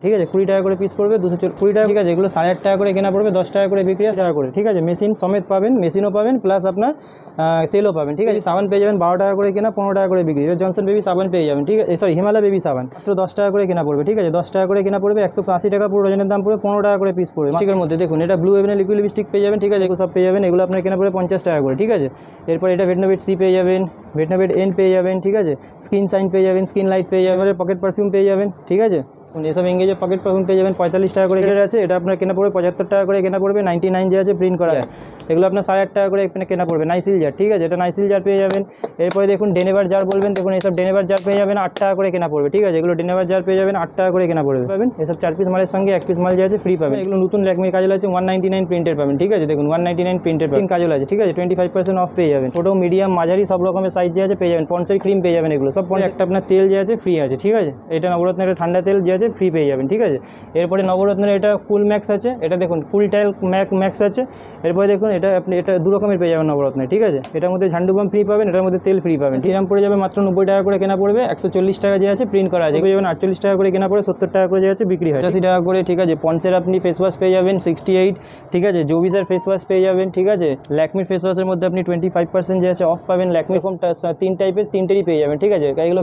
ঠিক আছে 20 টাকা করে পিস পড়বে, 220 টাকা, ঠিক আছে। এগুলো 8.5 টাকা করে কেনা পড়বে, 10 টাকা করে বিক্রি, টাকা করে, ঠিক আছে। মেশিন সমেত পাবেন, মেশিনও পাবেন প্লাস আপনার তেলও পাবেন, ঠিক আছে। সাবান পেয়ে যাবেন 12 টাকা করে কেনা, 15 টাকা করে বিক্রি। জনসন বেবি সাবান পেয়ে যাবেন, ঠিক আছে। সরি, হিমালয় বেবি সাবান মাত্র 10 টাকা করে কেনা পড়বে, ঠিক আছে। 10 টাকা করে কেনা পড়বে, 180 টাকা পুরো ডজনের দাম পড়বে, 15 টাকা করে পিস পড়বে। লিপস্টিকের মধ্যে দেখুন এটা ব্লু হেভেনের লিকুইড লিপস্টিক পেয়ে যাবেন, ঠিক আছে। এগুলো সব পেয়ে যাবেন, এগুলো আপনার কেনা পড়বে 50 টাকা করে, ঠিক আছে। এরপর এটা ভেটনোভেট সি পেয়ে যাবেন, ভেটনোভেট এন পেয়ে যাবেন, ঠিক আছে। স্কিন সাইন পেয়ে যাবেন, স্কিন লাইট পেয়ে যাবেন, পকেট পারফিউম পেয়ে যাবেন, ঠিক আছে। এসব এঙ্গেজের পকেট পারফিউম পেয়ে যাবেন 45 টাকা করে আছে, এটা আপনার কেনা পড়বে 75 টাকা করে কেনা পড়বে। 99 যে আছে প্রিন্ট করা, এগুলো আপনার 8.5 টাকা করে এখানে কেনা পড়বে। নাইসিল জার, ঠিক আছে, এটা নাইসিল জার পেয়ে যাবেন। এরপরে দেখুন ডেনেভার জার বলবেন, দেখুন এইসব ডেনেভার জার পেয়ে যাবেন 8 টাকা করে কেনা পড়বে, ঠিক আছে। এগুলো ডেনেভার জার পেয়ে যাবেন 8 টাকা করে কেনা পড়বে পাবেন। এসব 4 পিস মালের সঙ্গে 1 পিস মাল যে আছে ফ্রি পাবেন। এগুলো নতুন ল্যাকমির কাজল আছে 199 প্রিন্টের পাবেন, ঠিক আছে। দেখুন 199 প্রিন্টের পাবেন, কাজল আছে, ঠিক আছে। 25% অফ পেয়ে যাবেন। ছোটো মিডিয়াম মাঝারি সব রকমের সাইজ যে আছে পেয়ে যাবেন। পন্সের ক্রিম পেয়ে যাবেন, এগুলো সব পন্স। একটা আপনার তেল যে আছে ফ্রি আছে, ঠিক আছে। এটা নবরত্নের একটা ঠান্ডা তেল যে আছে ফ্রি পেয়ে যাবেন, ঠিক আছে। এরপরে নবরত্নের এটা কুল ম্যাক্স আছে, এটা দেখুন কুল টাইল ম্যাক্স আছে। এরপরে দেখুন এটা আপনি এটা 2 রকমের পেয়ে যাবেন নবরত্নের, ঠিক আছে। এটার মধ্যে ঝান্ডু বাম ফ্রি পাবেন, এটার মধ্যে তেল ফ্রি পাবেন। সিরাম পড়ে যাবে মাত্র 90 টাকা করে কেনা পড়বে, 140 টাকা যে আছে প্রিন্ট করা আছে পেয়ে যাবেন। 48 টাকা করে কেনা পড়ে, 70 টাকা করে যে আছে বিক্রি হয় 80 টাকা করে, ঠিক আছে। পন্সের আপনি ফেস ওয়াশ পেয়ে যাবেন 68, ঠিক আছে। জোভিসের ফেস ওয়াশ পেয়ে যাবেন, ঠিক আছে। ল্যাকমির ফেস ওয়াশের মধ্যে আপনি 25% যে আছে অফ পাবেন। ল্যাকমি এরকম 3 টাইপের 3টেরই পেয়ে যাবেন, ঠিক আছে। এগুলো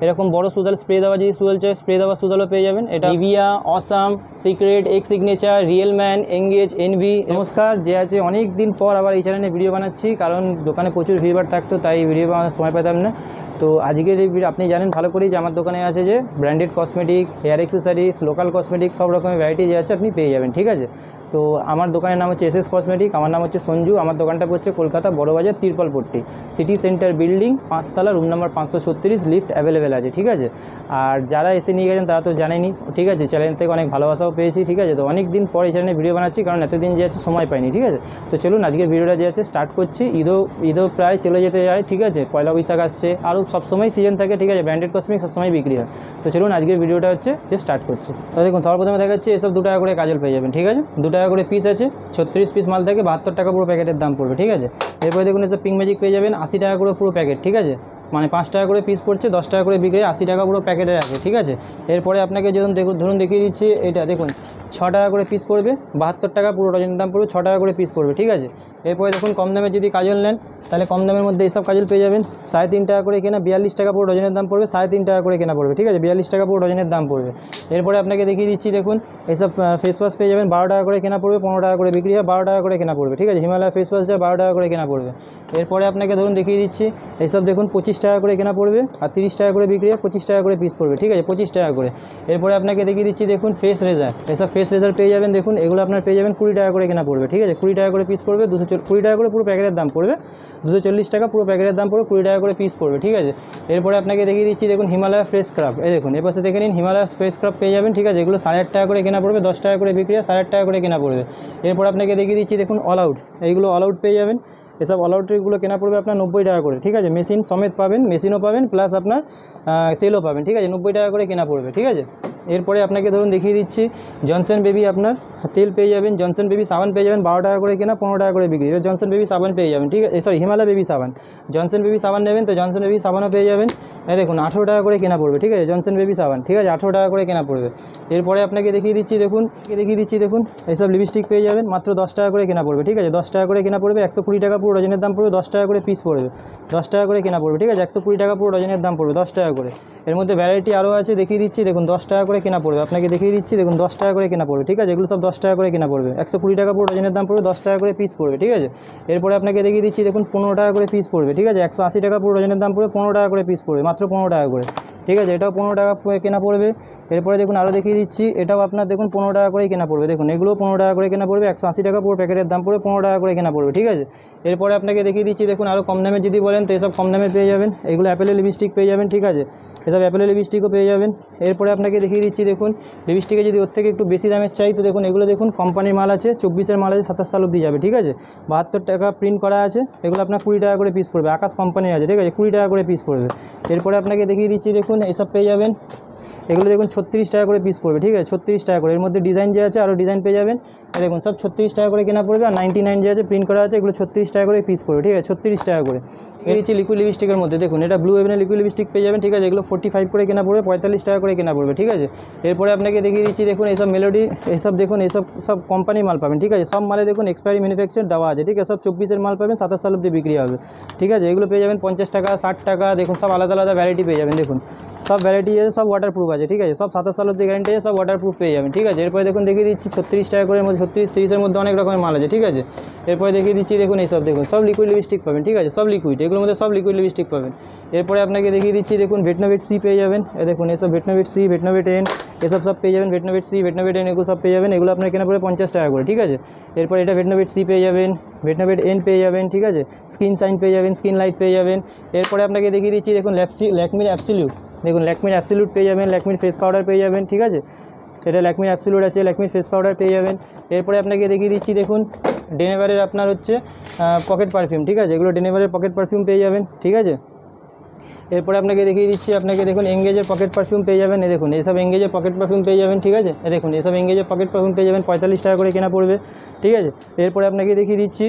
এরকম বড় সুদাল স্প্রে দেওয়া, যদি সুদাল চাই স্প্রে দেওয়া সুদালও পেয়ে যাবেন। এটা Nivea, awesome, secret, Axe Signature, real man, Engage, Envy. নমস্কার, যে আছে অনেক দিন পর আবার এই চ্যানেলে ভিডিও বানাচ্ছি, কারণ দোকানে প্রচুর ভিড়ভাড় থাকতো, তাই ভিডিও বানানোর সময় পেতাম না। তো আজকের এই ভিডিও আপনি জানেন ভালো করেই যে আমার দোকানে আছে যে branded cosmetic, hair accessories, local cosmetic সব রকমের ভ্যারাইটি যে আছে আপনি পেয়ে যাবেন, ঠিক আছে। তো আমার দোকানের নাম হচ্ছে এসএস কসমেটিক, আমার নাম হচ্ছে সঞ্জু। আমার দোকানটা পড়ছে Kolkata Burrabazar Tirpalpatti city centre building 5 তলা, রুম নাম্বার 536, লিফট অ্যাভেলেবেল আছে, ঠিক আছে। আর যারা এসে নিয়ে গেছেন তারা তো জানেনি, ঠিক আছে। চ্যানেল থেকে অনেক ভালোবাসাও পেয়েছি, ঠিক আছে। তো অনেক দিন পর এই চ্যানেলে ভিডিও বানাচ্ছি, কারণ এতদিন যে আছে সময় পাইনি, ঠিক আছে। তো চলুন আজকের ভিডিওটা যে আছে স্টার্ট করছি। ঈদও প্রায় চলে যেতে যায়, ঠিক আছে। পয়লা বৈশাখ আসছে, আরও সবসময় সিজন থাকে, ঠিক আছে। ব্র্যান্ডেড কসমেটিক সবসময় বিক্রি হয়। তো চলুন আজকের ভিডিওটা হচ্ছে যে স্টার্ট করছি। তো দেখুন সবার প্রথমে দেখাচ্ছি এসব 2 টাকা করে কাজল পেয়ে যাবেন, ঠিক আছে। 2 টাকা করে পিস আছে, 36 পিস মাল থেকে 72 টাকা পুরো প্যাকেটের দাম পড়বে, ঠিক আছে। এরপরে দেখুন এসব পিঙ্ক ম্যাজিক পেয়ে যাবেন 80 টাকা করে পুরো প্যাকেট, ঠিক আছে। মানে 5 টাকা করে পিস পড়ছে, 10 টাকা করে বিক্রি, 80 টাকা পুরো প্যাকেটের আছে, ঠিক আছে। এরপরে আপনাকে ধরুন দেখিয়ে দিচ্ছি, এটা দেখুন 6 টাকা করে পিস পড়বে, 72 টাকা পুরো ডজনের দাম পড়বে, 6 টাকা করে পিস পড়বে, ঠিক আছে। এরপরে দেখুন কম দামে যদি কাজল নেন, তাহলে কম দামের মধ্যে এইসব কাজল পেয়ে যাবেন 3.5 টাকা করে কেনা, 42 টাকা পুরো ডজনের দাম পড়বে, 3.5 টাকা করে কেনা পড়বে, ঠিক আছে। 42 টাকা পুরো ডজনের দাম পড়বে। এরপরে আপনাকে দেখিয়ে দিচ্ছি, দেখুন এইসব ফেস ওয়াশ পেয়ে যাবেন 12 টাকা করে কেনা পড়বে, 15 টাকা করে বিক্রি হয়, 12 টাকা করে কেনা পড়বে, ঠিক আছে। হিমালয় ফেস ওয়াশ যা 12 টাকা করে কেনা পড়বে। এরপরে আপনাকে ধরুন দেখিয়ে দিচ্ছি, এইসব দেখুন 25 টাকা করে কেনা পড়বে, আর 30 টাকা করে বিক্রি হয়, 25 টাকা করে পিস পড়বে, ঠিক আছে। 25 টাকা করে। এরপরে আপনাকে দেখিয়ে দিচ্ছি, দেখুন ফেস রেজার, এইসব ফেস রেজার পেয়ে যাবেন, দেখুন এগুলো আপনার পেয়ে যাবেন 20 টাকা করে কেনা পড়বে, ঠিক আছে। 20 টাকা করে পিস পড়বে, 220 টাকা করে পুরো প্যাকেটের দাম পড়বে, 240 টাকা পুরো প্যাকেটের দাম পড়বে, 20 টাকা করে পিস পড়বে, ঠিক আছে। এরপরে আপনাকে দেখিয়ে দিচ্ছি, দেখুন হিমালয় ফ্রেশ স্ক্রাব, এই দেখুন এর পাশে দেখে নিন, হিমালয় ফ্রেশ স্ক্রাব পেয়ে যাবেন, ঠিক আছে। এগুলো 8.5 টাকা করে কেনা পড়বে, 10 টাকা করে বিক্রি হয়, 8.5 টাকা করে কেনা পড়বে। এরপর আপনাকে দেখিয়ে দিচ্ছি, দেখুন অল আউট, এইগুলো অল আউট পেয়ে যাবেন। এসব অল আউটগুলো কেনা পড়বে আপনার 90 টাকা করে, ঠিক আছে। মেশিন সমেত পাবেন, মেশিনও পাবেন প্লাস আপনার তেলও পাবেন, ঠিক আছে। 90 টাকা করে কেনা পড়বে, ঠিক আছে। এরপরে আপনাকে ধরুন দেখিয়ে দিচ্ছি, জনসন বেবি আপনার তেল পেয়ে যাবেন, জনসন বেবি সাবান পেয়ে যাবেন 12 টাকা করে কেনা, 15 টাকা করে বিক্রি। জনসন বেবি সাবান পেয়ে যাবেন, ঠিক আছে। সরি, হিমালয় বেবি সাবান, জনসন বেবি সাবান নেবেন তো জনসন বেবি সাবানও পেয়ে যাবেন। দেখুন 18 টাকা করে কেনা পড়বে, ঠিক আছে। জনসন বেবি সাবান, ঠিক আছে, 18 টাকা করে কেনা পড়বে। এরপরে আপনাকে দেখিয়ে দিচ্ছি, দেখুন এইসব লিপস্টিক পেয়ে যাবেন মাত্র 10 টাকা করে কেনা পড়বে, ঠিক আছে। 10 টাকা করে কেনা পড়বে, 120 টাকা পুরো ডজনের দাম পড়বে, 10 টাকা করে পিস পড়বে, 10 টাকা করে কেনা পড়বে, ঠিক আছে। 120 টাকা পুরো ডজনের দাম পড়বে, 10 টাকা করে। এর মধ্যে ভ্যারাইটি আরও আছে, দেখিয়ে দিচ্ছি, দেখুন 10 টাকা করে কেনা পড়বে, আপনাকে দেখিয়ে দিচ্ছি, দেখুন 10 টাকা করে কেনা পড়বে, ঠিক আছে। এগুলো সব 10 টাকা করে কেনা পড়বে, 120 টাকা পুরো ডজনের দাম পড়বে, 10 টাকা করে পিস পড়বে, ঠিক আছে। এরপরে আপনাকে দেখিয়ে দিচ্ছি, দেখুন 15 টাকা করে পিস পড়বে, ঠিক আছে। 180 টাকা পুরো ডজনের দাম পড়বে, 15 টাকা করে পিস পড়বে, মাত্র 15 টাকা করে, ঠিক আছে। এটাও 15 টাকা কেনা পড়বে। এরপরে দেখুন আরও দেখিয়ে দিচ্ছি, এটাও আপনার দেখুন 15 টাকা করেই কেনা পড়বে, দেখুন এগুলোও 15 টাকা করে কেনা পড়বে, 180 টাকা পুরো প্যাকেটের দাম পড়বে, 15 টাকা করে কেনা পড়বে, ঠিক আছে। এরপরে আপনাকে দেখিয়ে দিচ্ছি, দেখুন আরও কম দামে যদি বলেন তো এসব কম দামে পেয়ে যাবেন, এগুলো অ্যাপেলের লিপস্টিক পেয়ে যাবেন, ঠিক আছে। এসব অ্যাপেলের লিপস্টিকও পেয়ে যাবেন। এরপরে আপনাকে দেখিয়ে দিচ্ছি, দেখুন লিপস্টিকে যদি ওর থেকে একটু বেশি দামের চাই তো দেখুন এগুলো দেখুন কোম্পানির মাল আছে, 24-এর মাল আছে, 27 সাল অবধি যাবে, ঠিক আছে। 72 টাকা প্রিন্ট করা আছে, এগুলো আপনার 20 টাকা করে পিস পড়বে, আকাশ কোম্পানির আছে, ঠিক আছে, 20 টাকা করে পিস পড়বে। এরপরে আপনাকে দেখিয়ে দিচ্ছি, দেখুন এসব পেয়ে যাবেন, এগুলো দেখুন 36 টাকা করে পিস পড়বে, ঠিক আছে। 36 টাকা করে, এর মধ্যে ডিজাইন যে আছে আরও ডিজাইন পেয়ে যাবেন, দেখুন সব 36 টাকা করে কেনা পড়বে, আর 99 যে আছে প্রিন্ট করা আছে, এগুলো 36 টাকা করে পিস পড়বে, ঠিক আছে, 36 টাকা করে। দিচ্ছি লিকুইড লিপস্টিকের মধ্যে দেখুন এটা ব্লু হেভেনের লিকুইড লিপস্টিক পেয়ে যাবেন, ঠিক আছে। এগুলো 45 করে কেনা পড়বে, 45 টাকা করে কেনা পড়বে, ঠিক আছে। এরপরে আপনাকে দেখিয়ে দিচ্ছি দেখুন এইসব মেলোডি, এইসব দেখুন এইসব সব কোম্পানি মাল পাবেন, ঠিক আছে। সব মালে দেখুন এক্সপায়ারি ম্যানুফ্যাকচার দেওয়া আছে, ঠিক আছে। সব 24-এর মাল পাবেন, 27 সাল অবধি বিক্রি হবে, ঠিক আছে। এগুলো পেয়ে যাবেন 50 টাকা, 60 টাকা, দেখুন সব আলাদা আলাদা ভ্যারাইটি পেয়ে যাবেন। দেখুন সব ভ্যারাইটি আছে, সব ওয়াটারপ্রুফ আছে, ঠিক আছে। সব 27 সাল অবধি গ্যারেন্টি আছে, সব ওয়াটারপ্রুফ পেয়ে যাবেন, ঠিক আছে। এরপরে দেখুন দেখিয়ে দিচ্ছি 36 টাকা করে মধ্যে, 36-30-এর মধ্যে অনেক রকমের মাল আছে, ঠিক আছে। এরপরে দেখিয়ে দিচ্ছি দেখুন এইসব দেখুন সব লিকুইড লিপস্টিক পাবেন, ঠিক আছে। সব লিকুইড, এগুলোর মধ্যে সব লিকুইড লিপস্টিক পাবেন। এরপরে আপনাকে দেখিয়ে দিচ্ছি দেখুন ভেটনোভেট সি পেয়ে যাবেন, দেখুন এসব ভেটনোভেট সি, ভেটনোভেট এন, এসব সব পেয়ে যাবেন। ভেটনোভেট সি, ভেটনোভেট এন এগুলো সব পেয়ে যাবেন। এগুলো আপনার কেনা পড়ে 50 টাকা করে, ঠিক আছে। এরপর এটা ভেটনোভেট সি পেয়ে যাবেন, ভেটনোভেট এন পেয়ে যাবেন, ঠিক আছে। স্কিন সাইন পেয়ে যাবেন, স্কিন লাইট পেয়ে যাবেন। এরপরে আপনাকে দেখিয়ে দিচ্ছি দেখুন ল্যাকমির অ্যাবসলিউট, দেখুন ল্যাকমির অ্যাবসলিউট পেয়ে যাবেন, ল্যাকমির ফেস পাউডার পেয়ে যাবেন, ঠিক আছে। এটা ল্যাকমির অ্যাবসলিউট আছে, ল্যাকমির ফেস পাউডার পেয়ে যাবেন। এরপরে আপনাকে দেখিয়ে দিচ্ছি দেখুন ডেনেভারের আপনার হচ্ছে পকেট পারফিউম, ঠিক আছে। এগুলো ডেনেভারের পকেট পারফিউম পেয়ে যাবেন, ঠিক আছে। এরপরে আপনাকে দেখিয়ে দিচ্ছি, আপনাকে দেখুন এঙ্গেজের পকেট পারফিউম পেয়ে যাবেন, দেখুন এইসব এঙ্গেজের পকেট পারফিউম পেয়ে যাবেন, ঠিক আছে। দেখুন এইসব এঙ্গেজের পকেট পারফিউম পেয়ে যাবেন, 45 টাকা করে কেনা পড়বে, ঠিক আছে। এরপরে আপনাকে দেখিয়ে দিচ্ছি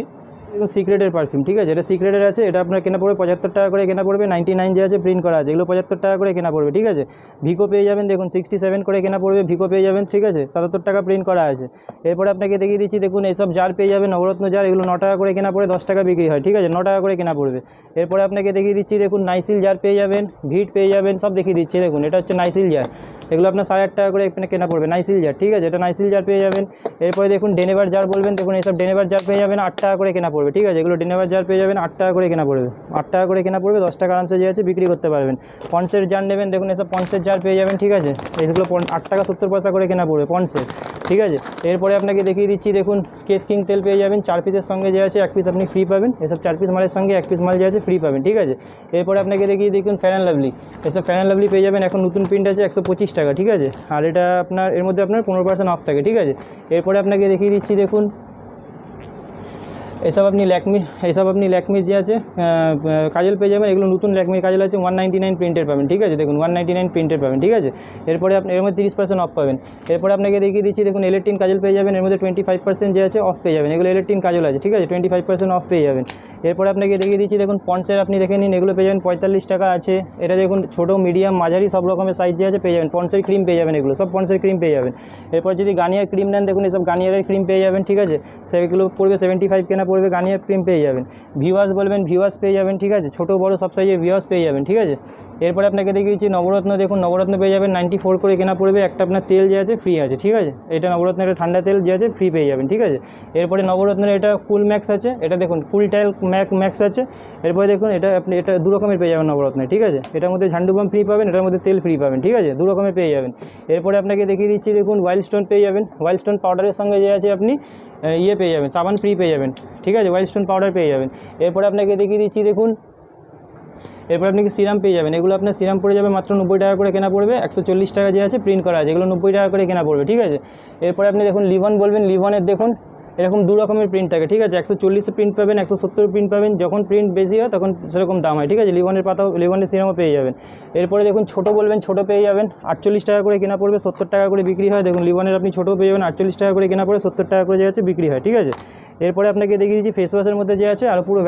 দেখুন সিক্রেটের পারফিউম, ঠিক আছে। এটা সিক্রেটের আছে, এটা আপনার কেনা পড়বে 75 টাকা করে কেনা পড়বে, 99 যে আছে প্রিন্ট করা আছে, এগুলো 75 টাকা করে কেনা পড়বে, ঠিক আছে। ভিকো পেয়ে যাবেন, দেখুন 67 করে কেনা পড়বে, ভিকো পেয়ে যাবেন, ঠিক আছে। 77 টাকা প্রিন্ট করা আছে। এরপরে আপনাকে দেখিয়ে দিচ্ছি দেখুন এইসব জার পেয়ে যাবেন, নবরত্ন জার, এগুলো 9 টাকা করে কেনা পড়ে, 10 টাকা বিক্রি হয়, ঠিক আছে। 9 টাকা করে কেনা পড়বে। এরপরে আপনাকে দেখিয়ে দিচ্ছি দেখুন নাইসিল জার পেয়ে যাবেন, ভিট পেয়ে যাবেন, সব দেখিয়ে দিচ্ছি দেখুন এটা হচ্ছে নাইসিল জার, এগুলো আপনার 8.5 টাকা করে কেনা পড়বে, নাইসিল জার, ঠিক আছে। এটা নাইসিল জার পেয়ে যাবেন। এরপরে দেখুন ডেনেভার জার বলবেন, দেখুন এইসব ডেনেভার জার পেয়ে যাবেন 8 টাকা করে কেনা পড়বে, ঠিক আছে। এগুলো ডেনেভার জার পেয়ে যাবেন 8 টাকা করে কেনা পড়বে, 8 টাকা করে কেনা পড়বে, 10 টাকা আরামসে যে আছে বিক্রি করতে পারবেন। পন্সের জার নেবেন, দেখুন এসব পন্সের জার পেয়ে যাবেন, ঠিক আছে। এইগুলো 8 টাকা 70 পয়সা করে কেনা পড়বে পন্সের, ঠিক আছে। এরপরে আপনাকে দেখিয়ে দিচ্ছি দেখুন কেস কিং তেল পেয়ে যাবেন, 4 পিসের সঙ্গে যে আছে 1 পিস আপনি ফ্রি পাবেন, এসব 4 পিস মালের সঙ্গে 1 পিস মাল যে আছে ফ্রি পাবেন, ঠিক আছে। এরপরে আপনাকে দেখিয়ে দেখুন ফেয়ার অ্যান্ড লাভলি, এসব ফেয়ার অ্যান্ড লাভলি পেয়ে যাবেন, এখন নতুন প্রিন্ট আছে 125 টাকা, ঠিক আছে। আর এটা আপনার এর মধ্যে আপনার 15% অফ থাকে, ঠিক আছে। এরপরে আপনাকে দেখিয়ে দিচ্ছি দেখুন এসব আপনি ল্যাকমির যে আছে কাজল পেয়ে যাবেন, এগুলো নতুন ল্যাকমির কাজল আছে 199 প্রিন্টের পাবেন, ঠিক আছে। দেখুন 199 প্রিন্টের পাবেন, ঠিক আছে। এরপরে আপনি এর মধ্যে 30% অফ পাবেন। এরপরে আপনাকে দেখিয়ে দিচ্ছি দেখুন ইলেকট্রিন কাজল পেয়ে যাবেন, এর মধ্যে 25% যে আছে অফ পেয়ে যাবেন, এগুলো ইলেকট্রিন কাজল আছে, ঠিক আছে। 25% অফ পেয়ে যাবেন। এরপরে আপনাকে দেখিয়ে দিচ্ছি দেখুন পন্সের আপনি দেখে নিন, এগুলো পেয়ে যাবেন 45 টাকা আছে। এটা দেখুন ছোটো মিডিয়াম মাঝারি সব রকমের সাইজ যে আছে পেয়ে যাবেন। পন্সের ক্রিম পেয়ে যাবেন, এগুলো সব পন্সের ক্রিম পেয়ে যাবেন। এরপর যদি গার্নিয়ার ক্রিম নেন, দেখুন এসব গার্নিয়ারের ক্রিম পেয়ে যাবেন, ঠিক আছে। সেগুলো পড়বে 75 কেনা পড়বে, গার্নিয়ার ক্রিম পেয়ে যাবেন। ভিওয়াস বলবেন, ভিওয়াস পেয়ে যাবেন, ঠিক আছে। ছোটো বড়ো সব সাইজের ভিওয়াস পেয়ে যাবেন, ঠিক আছে। এরপরে আপনাকে দেখিয়েছি নবরত্ন, দেখুন নবরত্ন পেয়ে যাবেন 94 করে কেনা পড়বে, একটা আপনার তেল যে আছে ফ্রি আছে, ঠিক আছে। এটা নবরত্নের একটা ঠান্ডা তেল যে আছে ফ্রি পেয়ে যাবেন, ঠিক আছে। এরপরে নবরত্নের এটা কুল ম্যাক্স আছে, এটা দেখুন কুল টাইল ম্যাক্স আছে। এরপরে দেখুন এটা আপনি এটা 2 রকমের পেয়ে যাবেন নবরত্নের, ঠিক আছে। এটার মধ্যে ঝান্ডু বাম ফ্রি পাবেন, এটার মধ্যে তেল ফ্রি পাবেন, ঠিক আছে। 2 রকমের পেয়ে যাবেন। এরপরে আপনাকে দেখিয়ে দিচ্ছি দেখুন ওয়াইল্ড স্টোন পেয়ে যাবেন, ওয়াইল্ড স্টোন পাউডারের সঙ্গে যে আছে আপনি পেয়ে যাবেন, সাবান ফ্রি পেয়ে যাবেন, ঠিক আছে। ওয়াইল্ড স্টোন পাউডার পেয়ে যাবেন। এরপরে আপনাকে দেখিয়ে দিচ্ছি দেখুন এরপর আপনি সিরাম পেয়ে যাবেন, এগুলো আপনার সিরাম পড়ে যাবে মাত্র 90 টাকা করে কেনা পড়বে, 140 টাকা যে আছে প্রিন্ট করা আছে, এগুলো 90 টাকা করে কেনা পড়বে, ঠিক আছে। এরপরে আপনি দেখুন লিভন বলবেন, লিভনের দেখুন এরকম 2 রকমের প্রিন্ট থাকে, ঠিক আছে। 140 প্রিন্ট পাবেন, 170 প্রিন্ট পাবেন, যখন প্রিন্ট বেশি হয় তখন সেরকম দাম হয়, ঠিক আছে। লিভনের পাতাও, লিভনের সিরামও পেয়ে যাবেন। এরপরে দেখুন ছোটো বলবেন, ছোটো পেয়ে যাবেন 48 টাকা করে কেনা পড়বে, 70 টাকা করে বিক্রি হয়। দেখুন লিভনের আপনি ছোটো পেয়ে যাবেন 48 টাকা করে কেনা পড়ে, 70 টাকা করে যে আছে বিক্রি হয়, ঠিক আছে। এরপরে আপনাকে দেখিয়ে দিচ্ছি ফেস ওয়াশের মধ্যে যে আছে আরও পুরো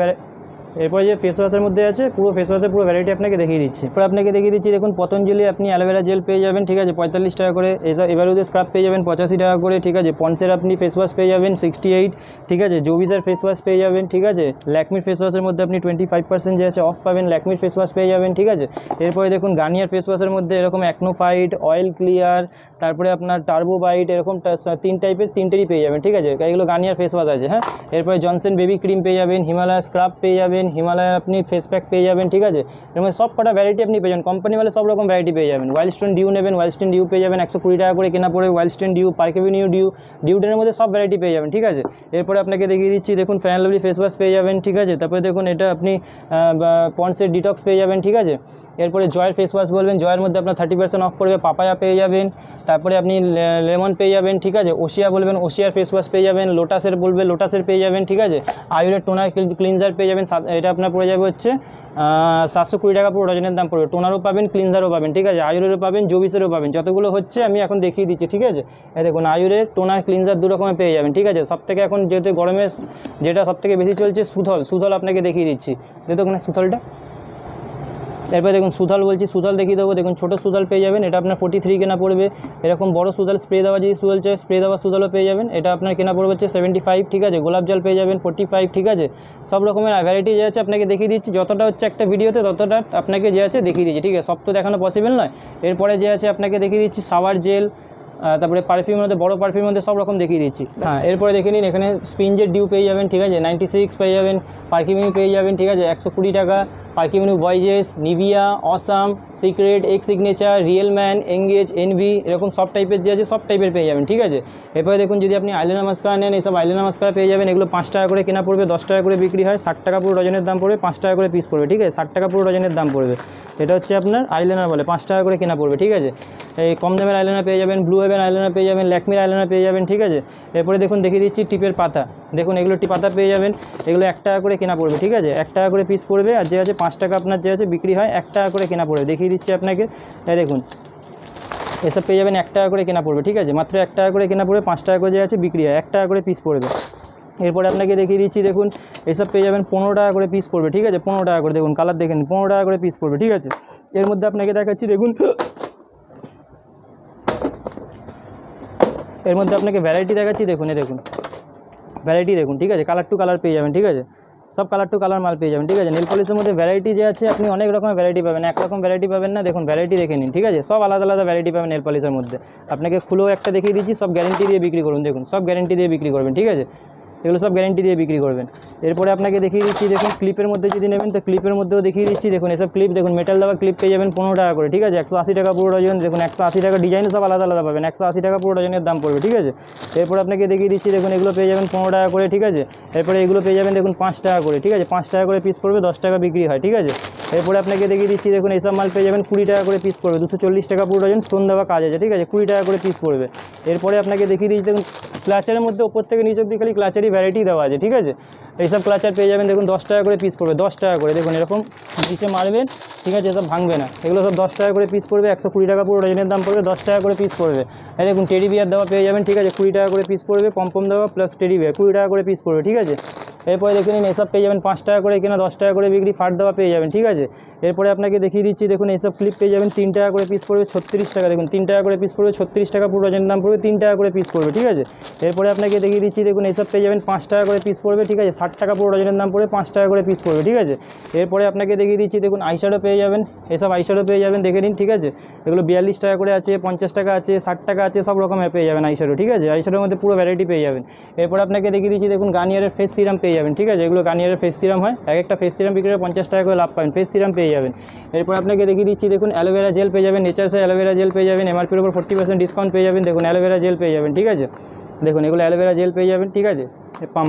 এরপরে যে ফেস ওয়াশের মধ্যে আছে পুরো ফেস ওয়াশের পুরো ভ্যারাইটি আপনাকে দেখিয়ে দিচ্ছি। এরপর আপনাকে দেখিয়ে দিচ্ছি দেখুন পতঞ্জলি আপনি অ্যালোভেরা জেল পেয়ে যাবেন, ঠিক আছে, 45 টাকা করে। এভারুদের স্ক্রাব পেয়ে যাবেন 85 টাকা করে, ঠিক আছে। পন্সের আপনি ফেস ওয়াশ পেয়ে যাবেন 68, ঠিক আছে। জোভিসের ফেস ওয়াশ পেয়ে যাবেন, ঠিক আছে। ল্যাকমির ফেস ওয়াশের মধ্যে আপনি 25% যে আছে অফ পাবেন, ল্যাকমির ফেস ওয়াশ পেয়ে যাবেন, ঠিক আছে। এরপরে দেখুন গার্নিয়ার ফেস ওয়াশের মধ্যে এরকম অ্যাকনো ফাইট, অয়েল ক্লিয়ার, তারপরে আপনার টার্বো বাইট, এরকম 3 টাইপের 3টেরই পেয়ে যাবেন, ঠিক আছে। এগুলো গার্নিয়ার ফেস ওয়াশ আছে, হ্যাঁ। এরপরে জনসন বেবি ক্রিম পেয়ে যাবেন, হিমালয় স্ক্রাব পেয়ে যাবেন, হিমালয়ের আপনি ফেস প্যাক পেয়ে যাবেন, ঠিক আছে। এর মধ্যে সব কটা ভ্যারাইটি আপনি পেয়ে যাবেন, কোম্পানি মানে সব রকম ভ্যারাইটি পেয়ে যাবেন। ওয়াইল্ড স্টোন ডিউ নেবেন, ওয়াইল্ড স্টোন ডিউ পেয়ে যাবেন 120 টাকা করে কেনা পড়ে, Wild Stone Dew, Park Avenue ডিউডেনের মধ্যে সব ভ্যারাইটি পেয়ে যাবেন, ঠিক আছে। এরপরে আপনাকে দেখিয়ে দিচ্ছি দেখুন fair and lovely face wash পেয়ে যাবেন, ঠিক আছে। তারপরে দেখুন এটা আপনি পন্সের ডিটক্স পেয়ে যাবেন, ঠিক আছে। এরপরে জয়ের ফেস ওয়াশ বলবেন, জয়ের মধ্যে আপনার 30% অফ পড়বে, পাপায়া পেয়ে যাবেন, তারপরে আপনি লেমন পেয়ে যাবেন, ঠিক আছে। ওশিয়া বলবেন, ওশিয়ার ফেস ওয়াশ পেয়ে যাবেন, লোটাসের বলবে, লোটাসের পেয়ে যাবেন, ঠিক আছে। আয়ুরের টোনার ক্লিনজার পেয়ে যাবেন, এটা আপনার পড়ে যাবে হচ্ছে 720 টাকা পুরো ডজনের দাম পড়বে। টোনারও পাবেন, ক্লিনজারও পাবেন, ঠিক আছে, আয়ুরেরও পাবেন, জোবিসেরও পাবেন, যতগুলো হচ্ছে আমি এখন দেখিয়ে দিচ্ছি, ঠিক আছে। এই দেখুন আয়ুরের টোনার ক্লিনজার দু রকমের পেয়ে যাবেন, ঠিক আছে। সবথেকে এখন যেহেতু গরমে যেটা সবথেকে বেশি চলছে সুথল আপনাকে দেখিয়ে দিচ্ছি, যেহেতু ওখানে সুথলটা। এরপরে দেখুন সুথল বলছি, সুথল দেখিয়ে দেবো। দেখুন ছোটো সুথল পেয়ে যাবেন, এটা আপনার 43 কেনা পড়বে। এরকম বড় সুথল স্প্রে দেওয়া যদি সুথল চাই, স্প্রে দেওয়া সুথলও পেয়ে যাবেন, এটা আপনার কেনা পড়বে হচ্ছে 75, ঠিক আছে। গোলাপ জল পেয়ে যাবেন 45, ঠিক আছে। সব রকমের ভ্যারাইটি যে আছে আপনাকে দেখিয়ে দিচ্ছি, যতটা হচ্ছে একটা ভিডিওতে ততটা আপনাকে যে আছে দেখিয়ে দিচ্ছি, ঠিক আছে। সব তো দেখানো পসিবল নয়। এরপরে যে আছে আপনাকে দেখিয়ে দিচ্ছি শাওয়ার জেল, তারপরে পারফিউমের মধ্যে বড় পারফিউমের মধ্যে সব রকম দেখিয়ে দিচ্ছি। হ্যাঁ, এরপরে দেখে নিন, এখানে স্পিঞ্জের ডিউ পেয়ে যাবেন, ঠিক আছে, 96 পেয়ে যাবেন। পারফিউমিউ পেয়ে যাবেন, ঠিক আছে, 120 টাকা। পারফিউমিউ বয়েজেস, Nivea, awesome, secret, Axe Signature, real man, Engage, Envy, এরকম সব টাইপের যে আছে সব টাইপের পেয়ে যাবেন, ঠিক আছে। এরপরে দেখুন যদি আপনি আইলাইনার মাস্কারা নেন, এইসব আইলাইনার মাস্কারা পেয়ে যাবেন। এগুলো 5 টাকা করে কেনা পড়বে, 10 টাকা করে বিক্রি হয়, 60 টাকা পুরো ডজনের দাম পড়বে, 5 টাকা করে পিস পড়বে, ঠিক আছে। 60 টাকা পুরো ডজনের দাম পড়বে। এটা হচ্ছে আপনার আইলাইনার বলে, 5 টাকা করে কেনা পড়বে, ঠিক আছে। এই কম দামের আইলাইনার পেয়ে যাবেন, ব্লু হেভেন আইলাইনার পেয়ে যাবেন, ল্যাকমির আইলাইনার পেয়ে যাবেন, ঠিক আছে। এরপরে দেখুন দেখিয়ে দিচ্ছি টিপের পাতা, দেখুন এগুলো টিপ পাতা পেয়ে যাবেন। এগুলো 1 টাকা করে কেনা পড়বে, ঠিক আছে, 1 টাকা করে পিস পড়বে। আর যে আছে 5 টাকা আপনার যে আছে বিক্রি হয়, 1 টাকা করে কেনা পড়বে। দেখিয়ে দিচ্ছি আপনাকে, এই দেখুন এসব পেয়ে যাবেন 1 টাকা করে কেনা পড়বে, ঠিক আছে, মাত্র 1 টাকা করে কেনা পড়বে, 5 টাকা করে যে আছে বিক্রি হয়, 1 টাকা করে পিস পড়বে। এরপরে আপনাকে দেখিয়ে দিচ্ছি, দেখুন এসব পেয়ে যাবেন 15 টাকা করে পিস পড়বে, ঠিক আছে, 15 টাকা করে। দেখুন কালার দেখেন, 15 টাকা করে পিস পড়বে, ঠিক আছে। এর মধ্যে আপনাকে দেখাচ্ছি, দেখুন এর মধ্যে আপনাকে ভ্যারাইটি দেখাচ্ছি, দেখুন দেখুন ভ্যারাইটি দেখুন, ঠিক আছে, কালার টু কালার পেয়ে যাবেন, ঠিক আছে, সব কালার টু কালার মাল পেয়ে যাবেন, ঠিক আছে। নেল পলিশের মধ্যে ভ্যারাইটি যে আছে আপনি অনেক রকমের ভ্যারাইটি পাবেন, একরকম ভ্যারাইটি পাবেন না। দেখুন ভ্যারাইটি দেখে নিন, ঠিক আছে, সব আলাদা আলাদা ভ্যারাইটি পাবেন নেল পলিশের মধ্যে। আপনাকে খুলেও একটা দেখিয়ে দিচ্ছি, সব গ্যারেন্টি দিয়ে বিক্রি করুন, দেখুন সব গ্যারেন্টি দিয়ে বিক্রি করবেন, ঠিক আছে, এগুলো সব গ্যারেন্টি দিয়ে বিক্রি করবেন। এরপরে আপনাকে দেখিয়ে দিচ্ছি, দেখুন ক্লিপের মধ্যে যদি নেবেন তো ক্লিপের মধ্যেও দেখিয়ে দিচ্ছি, দেখুন এসব ক্লিপ, দেখুন মেটাল দেওয়া ক্লিপ পেয়ে যাবেন 15 টাকা করে, ঠিক আছে, 180 টাকা পুরো ডজন। দেখুন 180 টাকা, ডিজাইন সব আলাদা আলাদা পাবেন, 180 টাকা পুরো ডজনের দাম পড়বে, ঠিক আছে। এরপরে আপনাকে দেখিয়ে দিচ্ছি, দেখুন এগুলো পেয়ে যাবেন 15 টাকা করে, ঠিক আছে। এরপরে এগুলো পেয়ে যাবেন দেখুন 5 টাকা করে, ঠিক আছে, 5 টাকা করে পিস পড়বে, 10 টাকা বিক্রি হয়, ঠিক আছে। এরপরে আপনাকে দেখিয়ে দিচ্ছি, দেখুন এইসব মাল পেয়ে যাবেন 20 টাকা করে পিস পড়বে, 240 টাকা পুরো ডজন, স্টোন দেওয়া কাজ আছে, ঠিক আছে, 20 টাকা করে পিস পড়বে। এরপরে আপনাকে দেখিয়ে দিচ্ছি, দেখুন ক্লাচারের মধ্যে ওপর থেকে নিচে অবধি খালি ক্লাচারই ভ্যারাইটি দেওয়া আছে, ঠিক আছে। এইসব ক্লাচার পেয়ে যাবেন, দেখুন 10 টাকা করে পিস পড়বে, 10 টাকা করে। দেখুন এরকম নিচে মারবেন, ঠিক আছে, এসব ভাঙবে না, এগুলো সব 10 টাকা করে পিস পড়বে, 120 টাকা পুরো ডজনের দাম পড়বে, 10 টাকা করে পিস পড়বে। এই দেখুন টেডি বিয়ার দেওয়া পেয়ে যাবেন, ঠিক আছে, 20 টাকা করে পিস পড়বে, পম্পম দেওয়া প্লাস টেডি বিয়ার 20 টাকা করে পিস পড়বে, ঠিক আছে। এরপরে দেখে নিন এসব পেয়ে যাবেন 5 টাকা করে কেনা, 10 টাকা করে বিক্রি, ফাট দেওয়া পেয়ে যাবেন, ঠিক আছে। এরপরে আপনাকে দেখিয়ে দিচ্ছি, দেখুন এইসব ক্লিপ পেয়ে যাবেন 3 টাকা করে পিস পড়বে, 36 টাকা। দেখুন 3 টাকা করে পিস পড়বে, 36 টাকা পুরো ডজনের দাম পড়বে, 3 টাকা করে পিস পড়বে, ঠিক আছে। এরপরে আপনাকে দেখিয়ে দিচ্ছি, দেখুন এইসব পেয়ে যাবেন 5 টাকা করে পিস পড়বে, ঠিক আছে, 60 টাকা পুরো ডজনের দাম পড়বে, 5 টাকা করে পিস পড়বে, ঠিক আছে। এরপরে আপনাকে দেখিয়ে দিচ্ছি, দেখুন আইশ্যাডো পেয়ে যাবেন, এসব আইশ্যাডো পেয়ে যাবেন, দেখে নিন, ঠিক আছে। এগুলো 42 টাকা করে আছে, 50 টাকা আছে, 60 টাকা আছে, সব রকমের পেয়ে যাবেন আইশ্যাডো, ঠিক আছে। আইশ্যাডোর মধ্যে পুরো ভ্যারাইটি পেয়ে যাবেন। এরপর আপনাকে দেখিয়ে দিচ্ছি, দেখুন গার্নিয়ারের ফেস সিরাম পেয়ে যাবেন, ঠিক আছে, এগুলো গার্নিয়ারের ফেস সিরাম হয়, এক একটা ফেস সিরাম বিক্রি করে 50 টাকা করে লাভ পাবেন, ফেস সিরাম পেয়ে যাবেন। এরপর আপনাকে দেখিয়ে দিচ্ছি, দেখুন অ্যালোভেরা জেল পেয়ে যাবেন, নেচার্সের অ্যালোভেরা জেল পেয়ে যাবেন, এমআরপির উপর 40% ডিসকাউন্ট পেয়ে যাবেন। দেখুন অ্যালোভেরা জেল পেয়ে যাবেন, ঠিক আছে, দেখুন এগুলো অ্যালোভেরা জেল পেয়ে যাবেন, ঠিক আছে।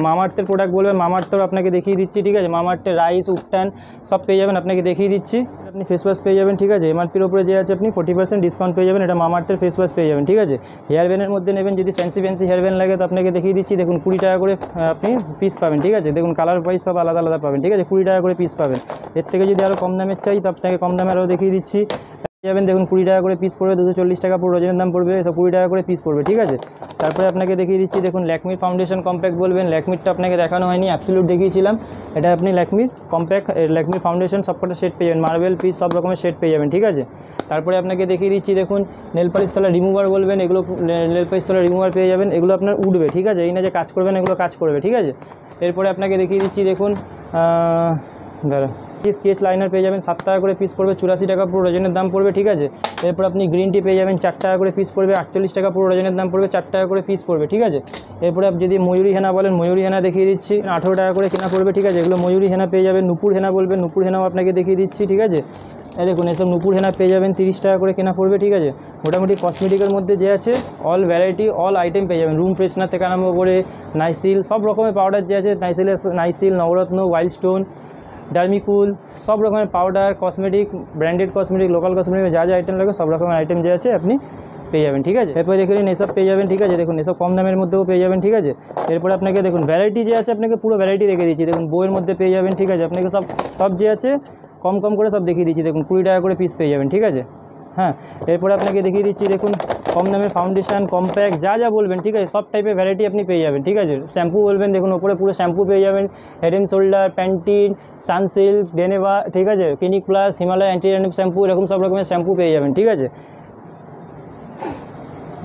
মামাআর্থের প্রোডাক্ট বলবেন, মামাআর্থের আপনাকে দেখিয়ে দিচ্ছি, ঠিক আছে, মামাআর্থের রাইস, উপটান সব পেয়ে যাবেন, আপনাকে দেখিয়ে দিচ্ছি। আপনি ফেস ওয়াশ পেয়ে যাবেন, ঠিক আছে, এমআরপির উপরে যে আছে আপনি 40% ডিসকাউন্ট পেয়ে যাবেন, এটা মামাআর্থের ফেস ওয়াশ পেয়ে যাবেন, ঠিক আছে। হেয়ার ব্যানের মধ্যে নেবেন, যদি ফ্যান্সি হেয়ার ব্যান লাগে তো আপনাকে দেখিয়ে দিচ্ছি, দেখুন 20 টাকা করে আপনি পিস পাবেন, ঠিক আছে। দেখুন কালার ওয়াইজ সব আলাদা আলাদা পাবেন, ঠিক আছে, 20 টাকা করে পিস পাবেন। এর থেকে যদি আরও কম দামের চাই তো আপনাকে কম দামে আরও দেখিয়ে দিচ্ছি যাবেন, দেখুন 20 টাকা করে পিস পড়বে, 240 টাকা পুরো ডজনের দাম পড়বে, সব 20 টাকা করে পিস পড়বে, ঠিক আছে। তারপরে আপনাকে দেখিয়ে দিচ্ছি, দেখুন ল্যাকমির ফাউন্ডেশন কম্প্যাক্ট বলবেন, ল্যাকমিরটা আপনাকে দেখানো হয়নি, অ্যাবসলিউট দেখিয়েছিলাম, এটা আপনি ল্যাকমির কম্প্যাক্ট, ল্যাকমির ফাউন্ডেশন সবকটা সেট পেয়ে যাবেন, মার্বেল পিস সব রকমের সেট পেয়ে যাবেন, ঠিক আছে। তারপরে আপনাকে দেখিয়ে দিচ্ছি, দেখুন নেল পালিশ তলা রিমুভার বলবেন, এগুলো নেল পালিশ তলা রিমুভার পেয়ে যাবেন, এগুলো আপনার উঠবে, ঠিক আছে, এই না যে কাজ করবেন, এগুলো কাজ করবে, ঠিক আছে। এরপরে আপনাকে দেখিয়ে দিচ্ছি, দেখুন দাঁড়া স্কেচ লাইনার পেয়ে যাবেন, 7 টাকা করে পিস পড়বে, 84 টাকা পুরো ডজনের দাম পড়বে, ঠিক আছে। এরপর আপনি গ্রিন টি পেয়ে যাবেন, 4 টাকা করে পিস পড়বে, 48 টাকা পুরো ডজনের দাম পড়বে, 4 টাকা করে পিস পড়বে, ঠিক আছে। এরপরে আপনি যদি ময়ূরী হেনা বলেন, ময়ূরী হেনা দেখিয়ে দিচ্ছি, 18 টাকা করে কেনা পড়বে, ঠিক আছে, এগুলো ময়ূরী হেনা পেয়ে যাবেন। নুপুর হেনা বলবেন, নুপুর হেনাও আপনাকে দেখিয়ে দিচ্ছি, ঠিক আছে। এই দেখুন এসব নুপুর হেনা পেয়ে যাবেন 30 টাকা করে কেনা পড়বে, ঠিক আছে। মোটামুটি কসমেটিকের মধ্যে যে আছে অল ভ্যারাইটি অল আইটেম পেয়ে যাবেন, রুম ফ্রেশনার থেকে আরম্ভ করে নাইসিল সব রকমের পাউডার যে আছে, নাইসিল, নবরত্ন, ওয়াইল্ড স্টোন, ডার্মিকুল সব রকমের powder, cosmetic, branded cosmetic, local cosmetic যা যা আইটেম লাগে সব রকমের আইটেম যে আছে আপনি পেয়ে যাবেন, ঠিক আছে। এরপরে দেখে নিন এসব পেয়ে যাবেন, ঠিক আছে, দেখুন এসব কম দামের মধ্যেও পেয়ে যাবেন, ঠিক আছে। এরপরে আপনাকে দেখুন ভ্যারাইটি যে আছে আপনাকে পুরো ভ্যারাইটি রেখে দিচ্ছি, দেখুন বইয়ের মধ্যে পেয়ে যাবেন, ঠিক আছে, আপনাকে সব যে আছে কম কম করে সব দেখিয়ে দিচ্ছি, দেখুন 20 টাকা করে পিস পেয়ে যাবেন, ঠিক আছে। হ্যাঁ, এরপরে আপনাকে দেখিয়ে দিচ্ছি, দেখুন কম দামের ফাউন্ডেশন, কম্প্যাক্ট, যা যা বলবেন, ঠিক আছে, সব টাইপের ভ্যারাইটি আপনি পেয়ে যাবেন, ঠিক আছে। শ্যাম্পু বলবেন, দেখুন ওপরে পুরো শ্যাম্পু পেয়ে যাবেন, Head and Shoulder, Pantene, Sunsilk, ডেনেভা, ঠিক আছে, ক্লিনিক প্লাস, হিমালয় অ্যান্টি র্যান্ডম শ্যাম্পু, এরকম সব রকমের শ্যাম্পু পেয়ে যাবেন, ঠিক আছে।